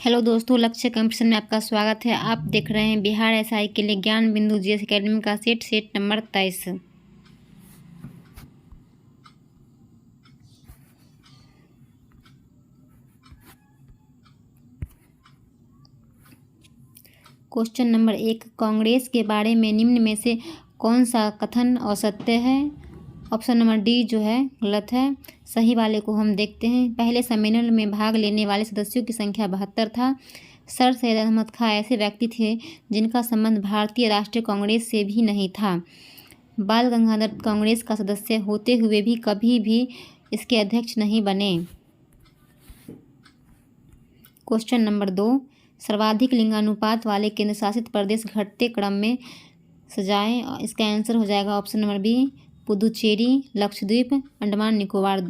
Hello दोस्तों, लक्ष्य competition में आपका स्वागत है। आप देख रहे हैं बिहार एसआई के लिए ज्ञान बिंदु जीएस एकेडमी का set number 23। Question number 1, Congress के बारे में निम्न में से कौन सा कथन असत्य है? ऑप्शन नंबर डी जो है गलत है। सही वाले को हम देखते हैं। पहले सम्मेलन में भाग लेने वाले सदस्यों की संख्या 72 था। सर सैयद अहमद खां ऐसे व्यक्ति थे जिनका संबंध भारतीय राष्ट्रीय कांग्रेस से भी नहीं था। बाल गंगाधर कांग्रेस का सदस्य होते हुए भी कभी भी इसके अध्यक्ष नहीं बने। क्वेश्चन नंबर 2, सर्वाधिक लिंगानुपात वाले केंद्र शासित प्रदेश घटते क्रम में सजाएं। इसका आंसर हो जाएगा option number B, Puducherry, Lakshadweep, Andaman Nicobar.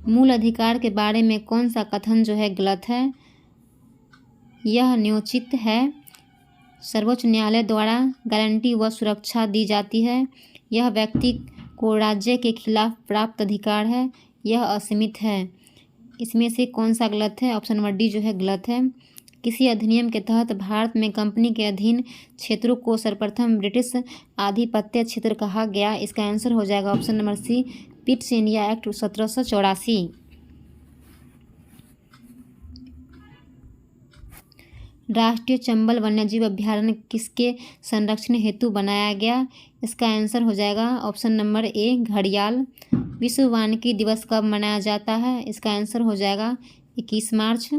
मूल अधिकार के बारे में कौन सा कथन जो है गलत है? यह न्योचित है। सर्वोच्च न्यायालय द्वारा गारंटी व सुरक्षा दी जाती है। यह व्यक्ति को राज्य के खिलाफ प्राप्त अधिकार है। यह असीमित है। इसमें से कौन सा गलत है? ऑप्शन नंबर डी जो है गलत है। किसी अधिनियम के तहत भारत में कंपनी के अधीन क्षेत्रों को सर्वप्रथम ब्रिटिश आधिपत्य क्षेत्र कहा गया। इसका आंसर हो जाएगा option number C, Pitts India Act 1784। राष्ट्रीय चंबल वन्यजीव अभ्यारण्य किसके संरक्षण हेतु बनाया गया? इसका आंसर हो जाएगा ऑप्शन नंबर ए, घड़ियाल। विश्व वानिकी दिवस कब मनाया जाता है? इसका आंसर हो जाएगा 21 मार्च।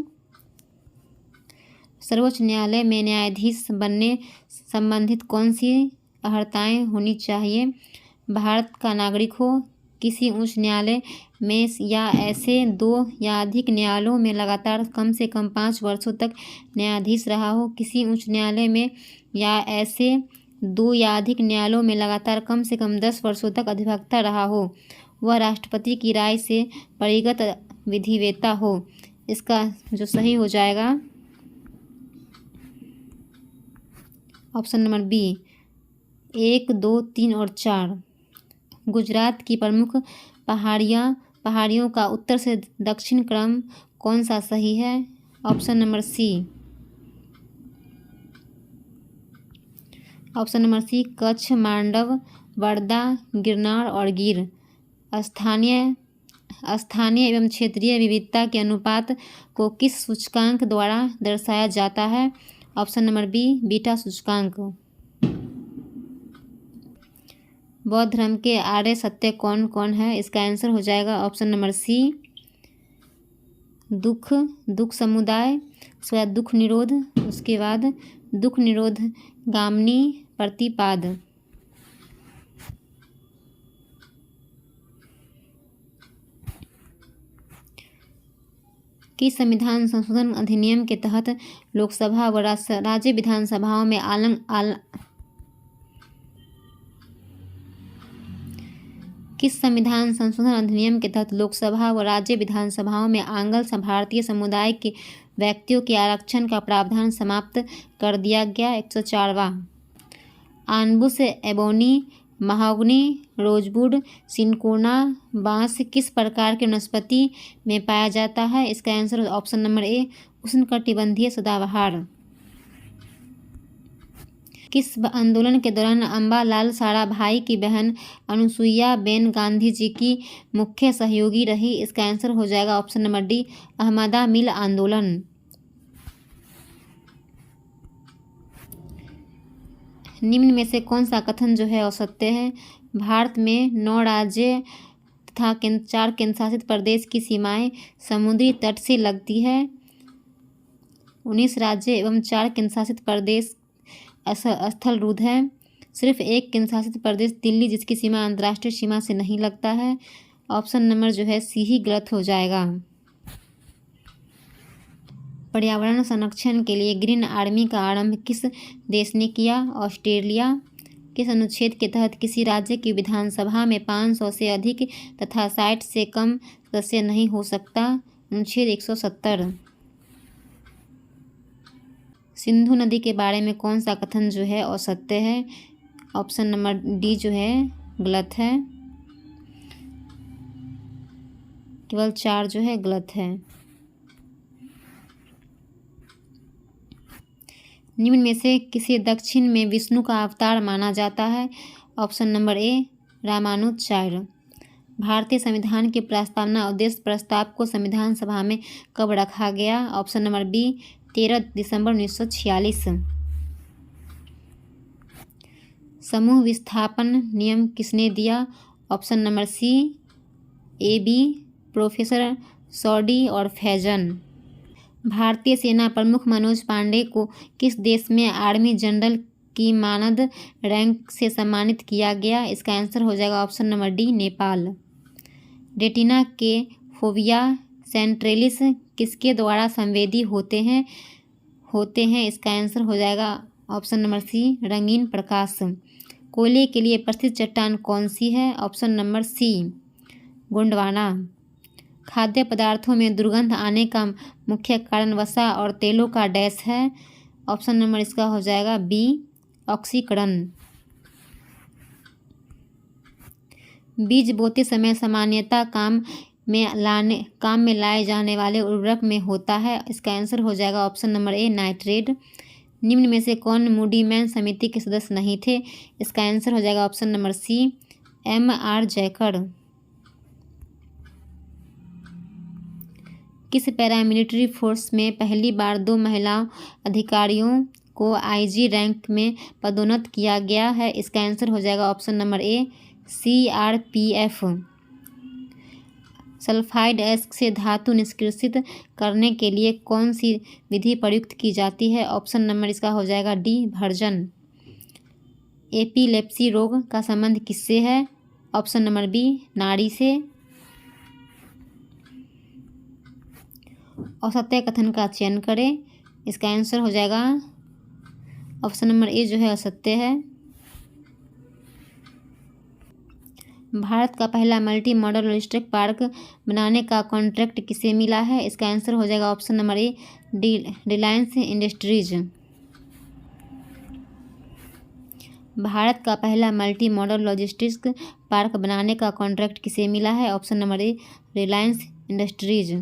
सर्वोच्च न्यायालय में न्यायाधीश बनने संबंधित कौन सी अर्हताएं होनी चाहिए? भारत का नागरिक हो, किसी उच्च न्यायालय में या ऐसे 2 या अधिक न्यायालयों में लगातार कम से कम 5 वर्षों तक न्यायाधीश रहा हो, किसी उच्च न्यायालय में या ऐसे 2 या अधिक न्यायालयों में लगातार कम से कम 10 वर्षों तक अधिवक्ता रहा हो, वह राष्ट्रपति की राय से परिगत विधिवेत्ता हो। इसका जो सही हो जाएगा ऑप्शन नंबर बी, 1, 2, 3 और 4। गुजरात की प्रमुख पहाड़ियों का उत्तर से दक्षिण क्रम कौन सा सही है? Option number C, Kutch, Mandav, Varda, Girnar और गिर। स्थानीय एवं क्षेत्रीय विविधता के अनुपात को किस सूचकांक द्वारा दर्शाया जाता है? ऑप्शन नंबर बी, बीटा सूचकांक। बौद्ध धर्म के आर्य सत्य कौन कौन है? इसका आंसर हो जाएगा ऑप्शन नंबर सी, दुख समुदाय, उसके बाद दुख निरोध, उसके बाद दुख निरोध गामिनी प्रतिपाद। किस संविधान संशोधन अधिनियम के तहत लोकसभा व राज्य विधानसभाओं में किस संविधान संशोधन अधिनियम के तहत लोकसभा व राज्य विधानसभाओं में आंग्ल भारतीय समुदाय के व्यक्तियों के आरक्षण का प्रावधान समाप्त कर दिया गया? 104वां। आनबुस एबोनी, महोगनी, रोजवुड, सिनकोना बांस किस प्रकार के वनस्पति में पाया जाता है? इसका आंसर ऑप्शन नंबर ए, उष्णकटिबंधीय सदाबहार। किस आंदोलन के दौरान अम्बालाल साराभाई की बहन अनुसुईया बेन गांधी जी की मुख्य सहयोगी रही? इसका आंसर हो जाएगा ऑप्शन नंबर डी, अहमदा मिल आंदोलन। निम्न में से कौन सा कथन जो है असत्य है? भारत में 9 राज्य तथा 4 केंद्रशासित प्रदेश की सीमाएं समुद्री तट से लगती है। 19 राज्य एवं 4 केंद्रशासित प्रदेश स्थलरूढ़ है। सिर्फ एक केंद्रशासित प्रदेश दिल्ली जिसकी सीमा अंतर्राष्ट्रीय सीमा से नहीं लगता है। ऑप्शन नंबर जो है सी ही गलत हो जाएगा। पर्यावरण संरक्षण के लिए ग्रीन आर्मी का आरंभ किस देश ने किया? ऑस्ट्रेलिया। किस अनुच्छेद के तहत किसी राज्य की विधानसभा में 500 से अधिक तथा 60 से कम सदस्य नहीं हो सकता? अनुच्छेद 170। सिंधु नदी के बारे में कौन सा कथन जो है असत्य है? ऑप्शन नंबर डी जो है गलत है। केवल 4 जो है गलत है। निम्न में से किसे दक्षिण में विष्णु का अवतार माना जाता है? ऑप्शन नंबर ए रामानुजाचार्य। भारतीय संविधान के प्रस्तावना उद्देश्य प्रस्ताव को संविधान सभा में कब रखा गया? ऑप्शन नंबर बी 13 दिसंबर 1946। समूह विस्थापन नियम किसने दिया? Option number C A B professor Soddy और फैजन। भारतीय सेना प्रमुख मनोज पांडे को किस देश में आर्मी जनरल की मानद रैंक से सम्मानित किया गया? इसका आंसर हो जाएगा option number D Nepal. Retina के फोविया सेंट्रलिस किसके द्वारा संवेदी होते हैं? इसका आंसर हो जाएगा ऑप्शन नंबर सी रंगीन प्रकाश। कोयले के लिए प्रसिद्ध चट्टान कौन सी है? Option number C Gondwana. खाद्य पदार्थों में दुर्गंध आने का मुख्य कारण वसा और तेलों का डैश है? ऑप्शन नंबर इसका हो जाएगा बी ऑक्सीकरण। बीज बोते समय सामान्यतः काम में लाए जाने वाले उर्वरक में होता है? इसका आंसर हो जाएगा ऑप्शन नंबर ए नाइट्रेट। निम्न में से कौन मूडी मैन समिति के सदस्य नहीं थे? इसका आंसर हो जाएगा ऑप्शन नंबर सी M.R. जयकर। किस पैरामिलिट्री फोर्स में पहली बार 2 महिला अधिकारियों को IG रैंक में पदोन्नत किया गया है? इसका आंसर हो जाएगा ऑप्शन नंबर ए CRPF। सल्फाइड एस्क से धातु निष्कासित करने के लिए कौन सी विधि प्रयुक्त की जाती है? ऑप्शन नंबर इसका हो जाएगा डी भर्जन। एपिलेप्सी रोग का संबंध किससे है? ऑप्शन नंबर बी नाड़ी से। असत्य कथन का चयन करें। इसका आंसर हो जाएगा ऑप्शन नंबर ए जो है असत्य है। भारत का पहला मल्टी मॉडल लॉजिस्टिक पार्क बनाने का कॉन्ट्रैक्ट किसे मिला है? इसका आंसर हो जाएगा ऑप्शन नंबर ए रिलायंस इंडस्ट्रीज। भारत का पहला मल्टी मॉडल लॉजिस्टिक्स पार्क बनाने का कॉन्ट्रैक्ट किसे मिला है? ऑप्शन नंबर ए रिलायंस इंडस्ट्रीज।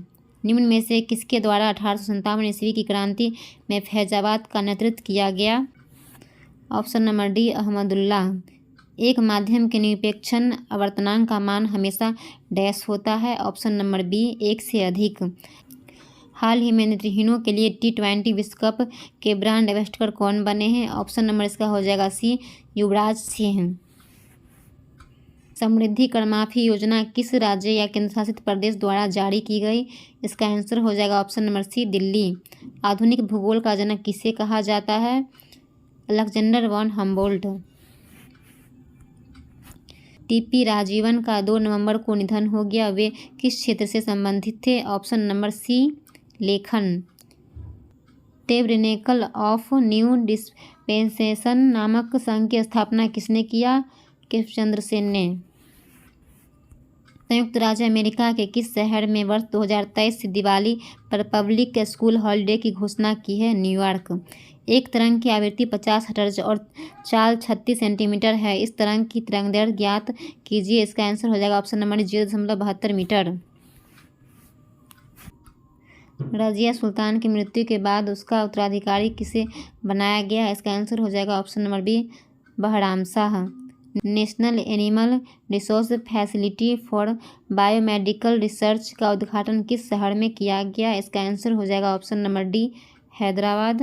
निम्न में से किसके द्वारा 1857 ईस्वी की क्रांति में फैजाबाद का नेतृत्व किया गया? Option number D Ahmadullah. एक माध्यम के निरपेक्षण आवर्तनांक का मान हमेशा डैश होता है? ऑप्शन नंबर बी 1 से अधिक। हाल ही में नेत्रहीनों के लिए T20 विश्व कप के ब्रांड एम्बेसडर कौन बने हैं? ऑप्शन नंबर इसका हो जाएगा सी युवराज सिंह। समृद्धि कर माफी योजना किस राज्य या केंद्रशासित प्रदेश द्वारा जारी की गई? इसका आंसर हो जाएगा ऑप्शन नंबर सी दिल्ली। आधुनिक भूगोल का जनक किसे कहा जाता है? Alexander von Humboldt. TP Rajeevan का 2 नवंबर को निधन हो गया। वे किस क्षेत्र से संबंधित थे? ऑप्शन नंबर सी लेखन। टेबरनेकल ऑफ न्यू डिस्पेंसेशन नामक संघ की स्थापना किसने किया? केशवचंद्र सेन ने। संयुक्त राज्य अमेरिका के किस शहर में वर्ष 2023 से दिवाली पर पब्लिक स्कूल हॉलिडे की घोषणा की है? न्यूयॉर्क। एक तरंग की आवृत्ति 50 हर्ट्ज और चाल 36 सेंटीमीटर है। इस तरंग की तरंगदैर्घ्य ज्ञात कीजिए। इसका आंसर हो जाएगा option number 0.72 metre. Razia Sultan की मृत्यु के बाद उसका उत्तराधिकारी किसे बनाया गया? इसका आंसर हो जाएगा option number B Bahram Shah. National animal resource facility for biomedical research का उद्घाटन किस शहर में किया गया? इसका आंसर हो जाएगा ऑप्शन नंबर डी हैदराबाद।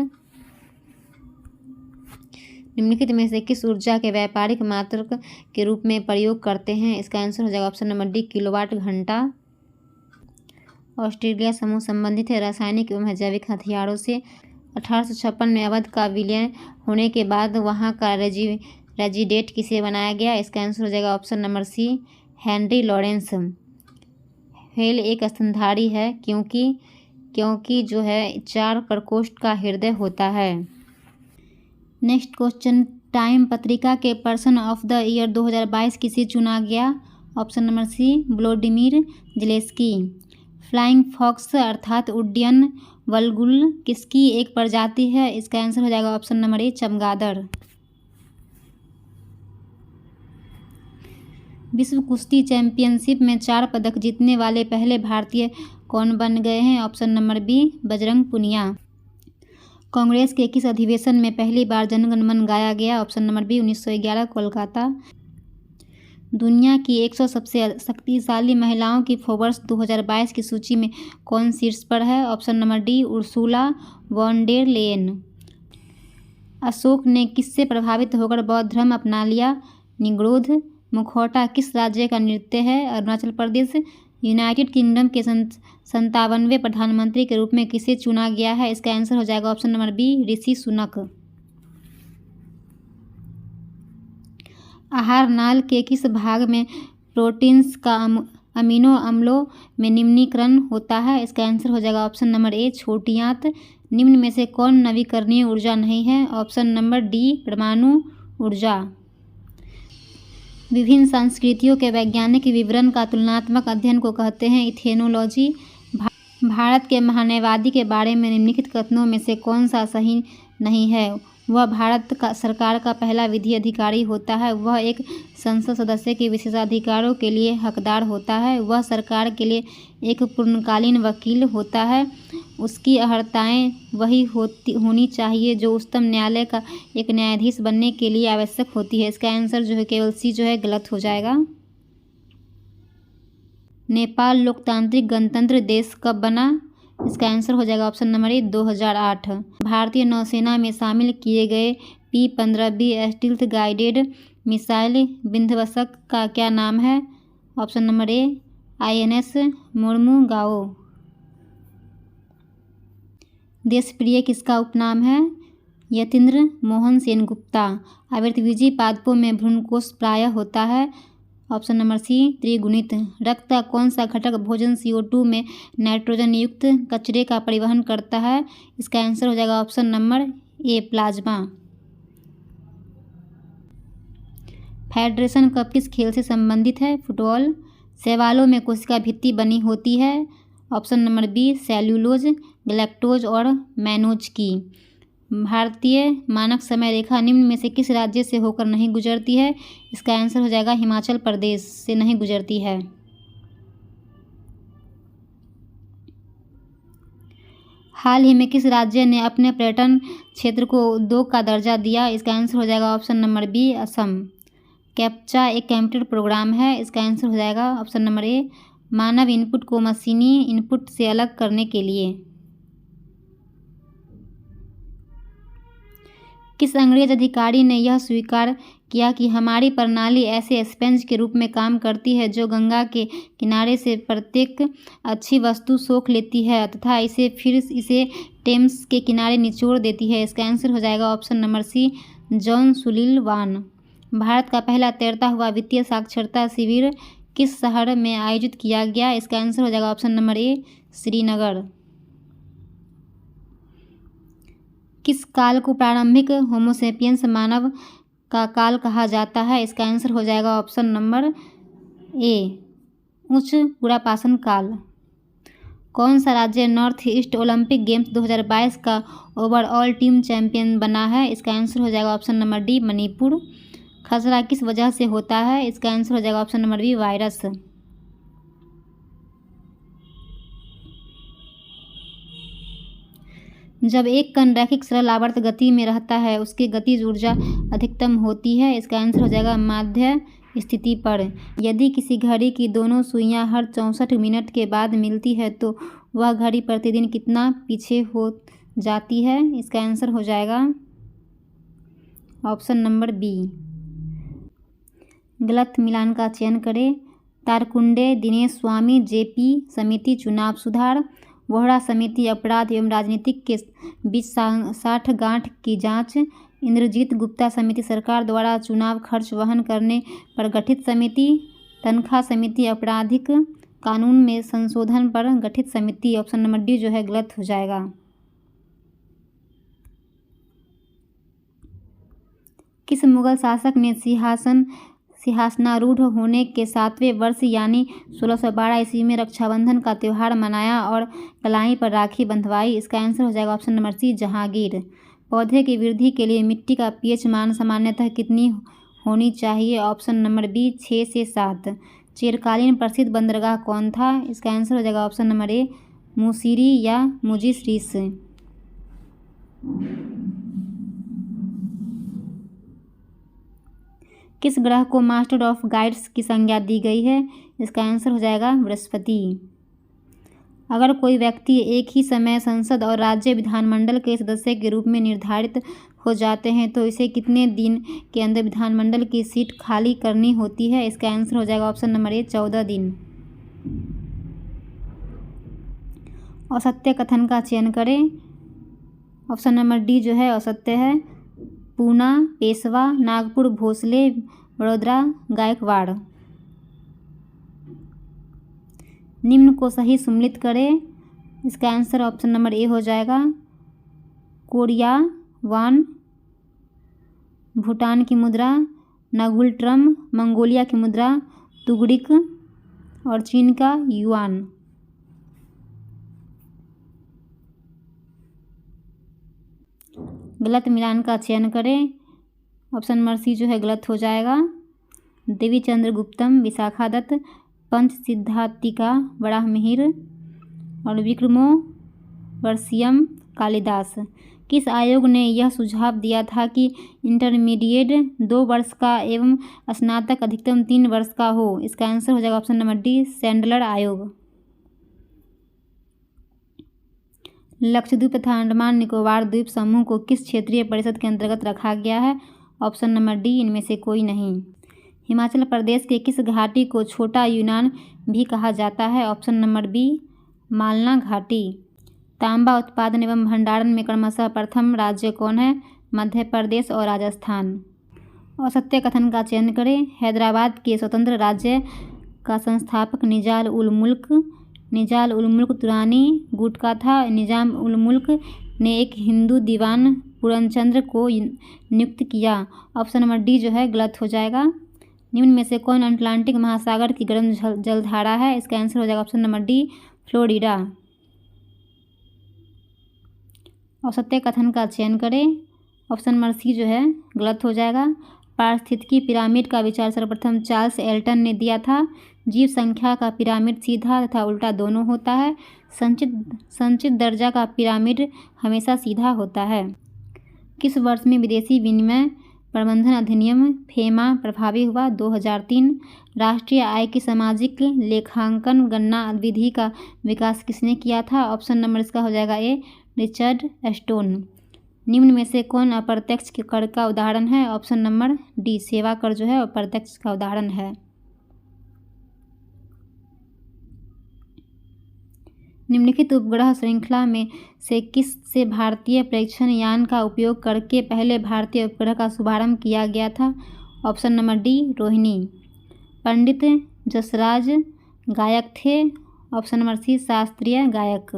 निम्नलिखित में से किस ऊर्जा के व्यापारिक मात्रक के रूप में प्रयोग करते हैं? इसका आंसर हो जाएगा ऑप्शन नंबर डी किलोवाट घंटा। ऑस्ट्रेलिया समूह संबंधित है रासायनिक एवं जैविक हथियारों से। 1856 में अवध का विलय होने के बाद वहां का रेजिडेंट किसे बनाया गया? इसका आंसर हो जाएगा option number C Henry Lawrence. Whale एक स्तनधारी है क्योंकि जो है 4 प्रकोष्ठ का हृदय होता है। नेक्स्ट क्वेश्चन, टाइम पत्रिका के पर्सन ऑफ द ईयर 2022 किसे चुना गया? Option number C Vladimir Zelensky. Flying fox अर्थात उड्डयन बलगुल किसकी एक प्रजाति है? इसका आंसर हो जाएगा ऑप्शन नंबर ए चमगादड़। विश्व कुश्ती चैंपियनशिप में 4 पदक जीतने वाले पहले भारतीय कौन बन गए हैं? Option number B Bajrang Punia. Congress के किस अधिवेशन में पहली बार जनगण मन गाया गया? Option number B 1911 Kolkata. दुनिया की 100 सबसे शक्तिशाली महिलाओं की फोर्ब्स 2022 की सूची में कौन शीर्ष पर है? Option number D Ursula von der Leyen. Ashok ने किससे प्रभावित होकर बौद्ध धर्म अपना लिया? निग्रोध। मुखौटा किस राज्य का नृत्य है? अरुणाचल प्रदेश। यूनाइटेड किंगडम के 57वें प्रधानमंत्री के रूप में किसे चुना गया है? इसका आंसर हो जाएगा option number B Rishi Sunak. आहार नाल के किस भाग में प्रोटीन्स का अमीनो अम्लों में निम्नीकरण होता है? इसका आंसर हो जाएगा ऑप्शन नंबर ए छोटी आंत। निम्न में से कौन नवीकरणीय ऊर्जा नहीं है? ऑप्शन नंबर डी परमाणु ऊर्जा। विभिन्न संस्कृतियों के वैज्ञानिक विवरण का तुलनात्मक अध्ययन को कहते हैं इथेनोलॉजी। भारत के महान्यायवादी के बारे में निम्नलिखित कथनों में से कौन सा सही नहीं है? वह भारत का सरकार का पहला विधि अधिकारी होता है। वह एक संसद सदस्य के विशेषाधिकारों के लिए हकदार होता है। वह सरकार के लिए एक पूर्णकालीन वकील होता है। उसकी अर्हताएं वही होनी चाहिए जो उच्चतम न्यायालय का एक न्यायाधीश बनने के लिए आवश्यक होती है। इसका आंसर जो है केवल सी जो है गलत हो जाएगा। नेपाल लोकतांत्रिक गणतंत्र देश कब बना? इसका आंसर हो जाएगा ऑप्शन नंबर ए 2008। भारतीय नौसेना में शामिल किए गए P-15B स्टील्थ गाइडेड मिसाइल विध्वंसक का क्या नाम है? Option number A INS Mormugao. Deshapriya किसका उपनाम है? यतीन्द्र मोहन सेनगुप्ता। आवृतबीजी पादपों में भ्रूणकोष प्रायः होता है। ऑप्शन नंबर सी त्रिगुणित। रक्त का कौन सा घटक भोजन CO2 में नाइट्रोजन युक्त कचरे का परिवहन करता है? इसका आंसर हो जाएगा ऑप्शन नंबर ए प्लाज्मा। फेडरेशन कप किस खेल से संबंधित है? फुटबॉल। शैवालों में कोशिका भित्ति बनी होती है। Option number B cellulose, galactose और मैनोज की। भारतीय मानक समय रेखा निम्न में से किस राज्य से होकर नहीं गुजरती है? इसका आंसर हो जाएगा हिमाचल प्रदेश से नहीं गुजरती है। हाल ही में किस राज्य ने अपने पर्यटन क्षेत्र को उद्योग का दर्जा दिया? इसका आंसर हो जाएगा option number B Assam. Captcha एक कंप्यूटर प्रोग्राम है। इसका आंसर हो जाएगा ऑप्शन नंबर ए मानव इनपुट को मशीनी इनपुट से अलग करने के लिए। किस अंग्रेज अधिकारी ने यह स्वीकार किया कि हमारी प्रणाली ऐसे स्पंज के रूप में काम करती है जो गंगा के किनारे से प्रत्येक अच्छी वस्तु सोख लेती है तथा इसे टेम्स के किनारे निचोड़ देती है? इसका आंसर हो जाएगा option number C John Sullivan. Bharat का पहला तैरता हुआ वित्तीय साक्षरता शिविर किस शहर में आयोजित किया गया? इसका आंसर हो जाएगा ऑप्शन नंबर ए श्रीनगर। किस काल को प्रारंभिक होमोसेपियंस मानव का काल कहा जाता है? इसका आंसर हो जाएगा ऑप्शन नंबर ए उच्च पुरापाषाण काल। कौन सा राज्य नॉर्थ ईस्ट ओलंपिक गेम्स 2022 का ओवरऑल टीम चैंपियन बना है? इसका आंसर हो जाएगा ऑप्शन नंबर डी मणिपुर। खसरा किस वजह से होता है? इसका आंसर हो जाएगा ऑप्शन नंबर बी वायरस। जब एक कण रैखिक सरल आवर्त गति में रहता है उसकी गतिज ऊर्जा अधिकतम होती है। इसका आंसर हो जाएगा माध्य स्थिति पर। यदि किसी घड़ी की दोनों सुइयां हर 64 मिनट के बाद मिलती है तो वह घड़ी प्रतिदिन कितना पीछे हो जाती है? इसका आंसर हो जाएगा ऑप्शन नंबर बी। गलत मिलान का चयन करें। तारकुंडे दिनेश स्वामी JP समिति चुनाव सुधार। वोहरा समिति अपराध एवं राजनीतिक के बीच साठगांठ की जांच। इंद्रजीत गुप्ता समिति सरकार द्वारा चुनाव खर्च वहन करने पर गठित समिति। तनख्वाह समिति आपराधिक कानून में संशोधन पर गठित समिति। ऑप्शन नंबर डी जो है गलत हो जाएगा। किस मुगल शासक ने सिंहासनारूढ़ होने के 7वें वर्ष यानी 1612 ईस्वी में रक्षाबंधन का त्यौहार मनाया और कलाई पर राखी बंधवाई? इसका आंसर हो जाएगा ऑप्शन नंबर सी जहांगीर। पौधे की वृद्धि के लिए मिट्टी का pH मान सामान्यतः कितनी होनी चाहिए? ऑप्शन नंबर बी 6 से 7। चिरकालीन प्रसिद्ध बंदरगाह कौन था? इसका आंसर हो जाएगा ऑप्शन नंबर ए मुसिरी या मुजिसरिस। किस ग्रह को मास्टर ऑफ गाइड्स की संज्ञा दी गई है? इसका आंसर हो जाएगा बृहस्पति। अगर कोई व्यक्ति एक ही समय संसद और राज्य विधानमंडल के सदस्य के रूप में निर्धारित हो जाते हैं तो इसे कितने दिन के अंदर विधानमंडल की सीट खाली करनी होती है? इसका आंसर हो जाएगा ऑप्शन नंबर ए 14 दिन। असत्य कथन का चयन करें। ऑप्शन नंबर डी जो है असत्य है। पूना, पेशवा, नागपुर, भोसले, वडोदरा, गायकवाड़। निम्न को सही सम्मिलित करें। इसका आंसर ऑप्शन नंबर ए हो जाएगा कोरिया, वान, भूटान की मुद्रा, नागुल्ट्रम, मंगोलिया की मुद्रा, तुगड़िक और चीन का युआन। गलत मिलान का चयन करें। ऑप्शन नंबर सी जो है गलत हो जाएगा। देवी चंद्रगुप्तम, विशाखा दत्त, पंच सिद्धातिका, वराहमिहिर और विक्रमो वर्षियम कालिदास। किस आयोग ने यह सुझाव दिया था कि इंटरमीडिएट 2 वर्ष का एवं स्नातक अधिकतम 3 वर्ष का हो? इसका आंसर हो जाएगा ऑप्शन नंबर डी सैंडलर आयोग। लक्षद्वीप तथा अंडमान निकोबार द्वीप समूह को किस क्षेत्रीय परिषद के अंतर्गत रखा गया है? ऑप्शन नंबर डी इनमें से कोई नहीं। हिमाचल प्रदेश के किस घाटी को छोटा यूनान भी कहा जाता है? ऑप्शन नंबर बी मालना घाटी। तांबा उत्पादन एवं भंडारण में क्रमशः प्रथम राज्य कौन है? मध्य प्रदेश और राजस्थान। असत्य कथन का चयन करें। हैदराबाद के स्वतंत्र राज्य का संस्थापक निजाल उल मुल्क तुरानी गुट का था। निजाम उल मुल्क ने एक हिंदू दीवान पूर्णचंद्र को नियुक्त किया। ऑप्शन नंबर डी जो है गलत हो जाएगा। निम्न में से कौन अटलांटिक महासागर की गर्म जलधारा है? इसका आंसर हो जाएगा ऑप्शन नंबर डी फ्लोरिडा। असत्य कथन का चयन करें। ऑप्शन नंबर सी जो है गलत हो जाएगा। पारिस्थितिकी पिरामिड का विचार सर्वप्रथम चार्ल्स एल्टन ने दिया था। जीव संख्या का पिरामिड सीधा तथा उल्टा दोनों होता है। संचित दर्जा का पिरामिड हमेशा सीधा होता है। किस वर्ष में विदेशी विनिमय प्रबंधन अधिनियम फेमा प्रभावी हुआ? 2003। राष्ट्रीय आय की सामाजिक लेखांकन गणना विधि का विकास किसने किया था? ऑप्शन नंबर इसका हो जाएगा ए रिचर्ड स्टोन। निम्न में से कौन अप्रत्यक्ष कर का उदाहरण है? ऑप्शन नंबर डी सेवा कर जो है अप्रत्यक्ष का उदाहरण है। निम्नलिखित उपग्रह श्रृंखला में से किस से भारतीय प्रेक्षण यान का उपयोग करके पहले भारतीय उपग्रह का शुभारंभ किया गया था? Option number D Rohini. Pandit Jasraj गायक थे। ऑप्शन नंबर सी शास्त्रीय गायक।